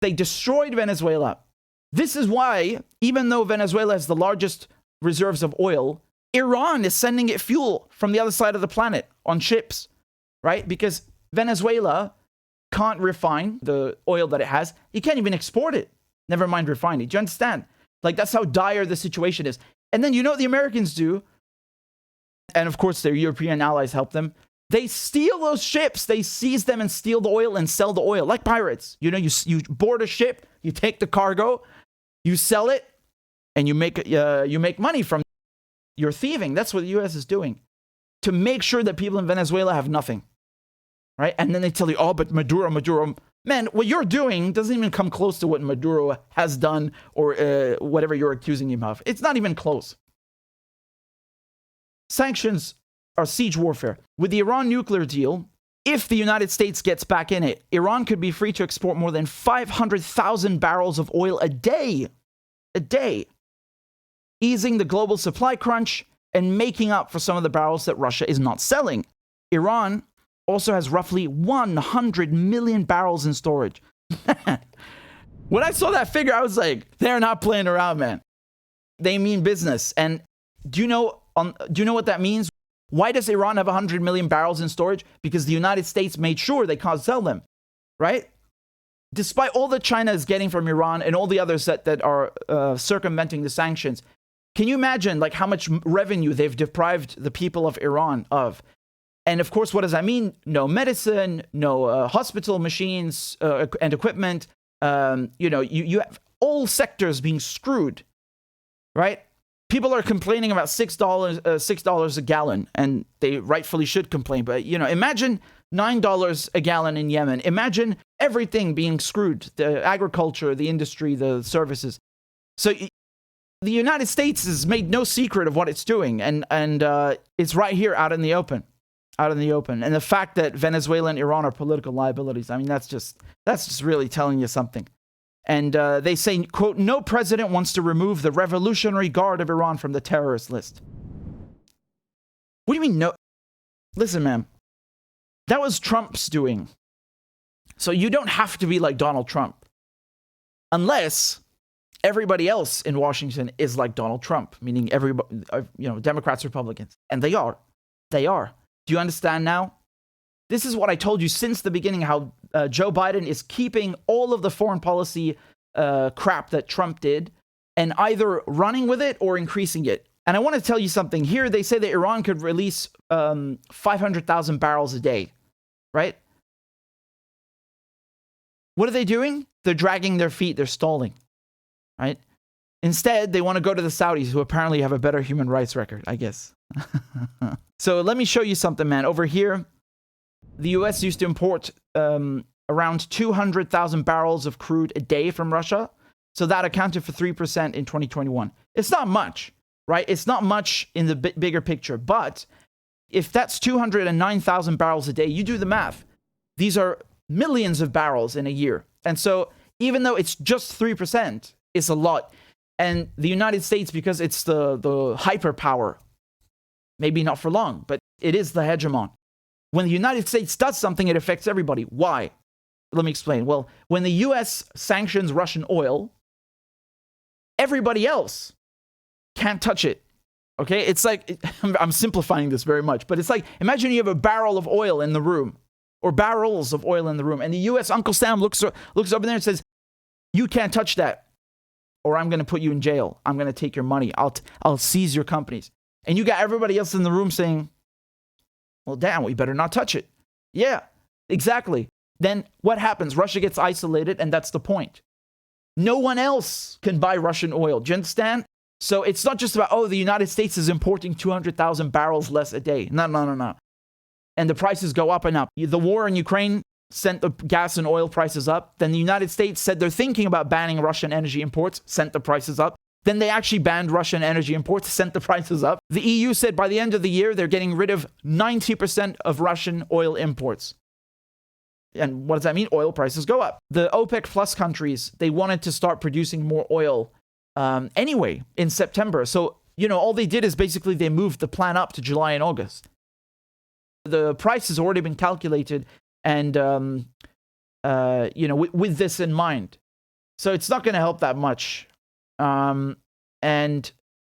They destroyed Venezuela. This is why, even though Venezuela has the largest reserves of oil, Iran is sending it fuel from the other side of the planet on ships, right? Because Venezuela can't refine the oil that it has. You can't even export it. Never mind refine it. Do you understand? Like, that's how dire the situation is. And then you know what the Americans do? And of course, their European allies help them. They steal those ships. They seize them and steal the oil and sell the oil like pirates. You know, you board a ship, you take the cargo, you sell it, and you make money from your thieving. That's what the U.S. is doing to make sure that people in Venezuela have nothing, right? And then they tell you, oh, but Maduro. Man, what you're doing doesn't even come close to what Maduro has done or whatever you're accusing him of. It's not even close. Sanctions are siege warfare. With the Iran nuclear deal, if the United States gets back in it, Iran could be free to export more than 500,000 barrels of oil a day, easing the global supply crunch and making up for some of the barrels that Russia is not selling. Iran also has roughly 100 million barrels in storage. When I saw that figure, I was like, they're not playing around, man. They mean business. And do you know what that means? Why does Iran have 100 million barrels in storage? Because the United States made sure they can't sell them, right? Despite all that China is getting from Iran and all the others that are circumventing the sanctions, can you imagine like how much revenue they've deprived the people of Iran of? And of course, what does that mean? No medicine, no hospital machines and equipment. You have all sectors being screwed, right? People are complaining about $6 a gallon, and they rightfully should complain. But, imagine $9 a gallon in Yemen. Imagine everything being screwed, the agriculture, the industry, the services. So the United States has made no secret of what it's doing, and it's right here out in the open. And the fact that Venezuela and Iran are political liabilities, I mean, that's just really telling you something. And they say, quote, no president wants to remove the Revolutionary Guard of Iran from the terrorist list. What do you mean no? Listen, man, that was Trump's doing. So you don't have to be like Donald Trump. Unless everybody else in Washington is like Donald Trump, meaning everybody, Democrats, Republicans. And they are. Do you understand now? This is what I told you since the beginning, how Joe Biden is keeping all of the foreign policy crap that Trump did and either running with it or increasing it. And I want to tell you something. Here they say that Iran could release 500,000 barrels a day, right? What are they doing? They're dragging their feet. They're stalling, right? Instead, they want to go to the Saudis, who apparently have a better human rights record, I guess. So let me show you something, man. Over here, the U.S. used to import around 200,000 barrels of crude a day from Russia. So that accounted for 3% in 2021. It's not much, right? It's not much in the bigger picture. But if that's 209,000 barrels a day, you do the math. These are millions of barrels in a year. And so even though it's just 3%, it's a lot. And the United States, because it's the hyperpower, maybe not for long, but it is the hegemon. When the United States does something, it affects everybody. Why? Let me explain. Well, when the U.S. sanctions Russian oil, everybody else can't touch it. Okay? It's like, I'm simplifying this very much, but it's like, imagine you have a barrel of oil in the room, or barrels of oil in the room, and the U.S. Uncle Sam looks over there and says, you can't touch that, or I'm going to put you in jail. I'm going to take your money. I'll seize your companies. And you got everybody else in the room saying, well, damn, we better not touch it. Yeah, exactly. Then what happens? Russia gets isolated, and that's the point. No one else can buy Russian oil. Do you understand? So it's not just about, the United States is importing 200,000 barrels less a day. No. And the prices go up and up. The war in Ukraine sent the gas and oil prices up. Then the United States said they're thinking about banning Russian energy imports, sent the prices up. Then they actually banned Russian energy imports, sent the prices up. The EU said by the end of the year, they're getting rid of 90% of Russian oil imports. And what does that mean? Oil prices go up. The OPEC plus countries, they wanted to start producing more oil anyway in September. So, all they did is basically they moved the plan up to July and August. The price has already been calculated and, with this in mind. So it's not going to help that much. And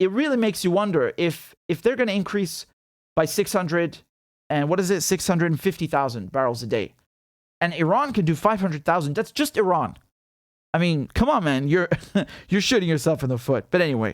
it really makes you wonder if they're going to increase by 600 and what is it, 650,000 barrels a day. And Iran can do 500,000. That's just Iran. I mean, come on, man. You're shooting yourself in the foot. But anyway,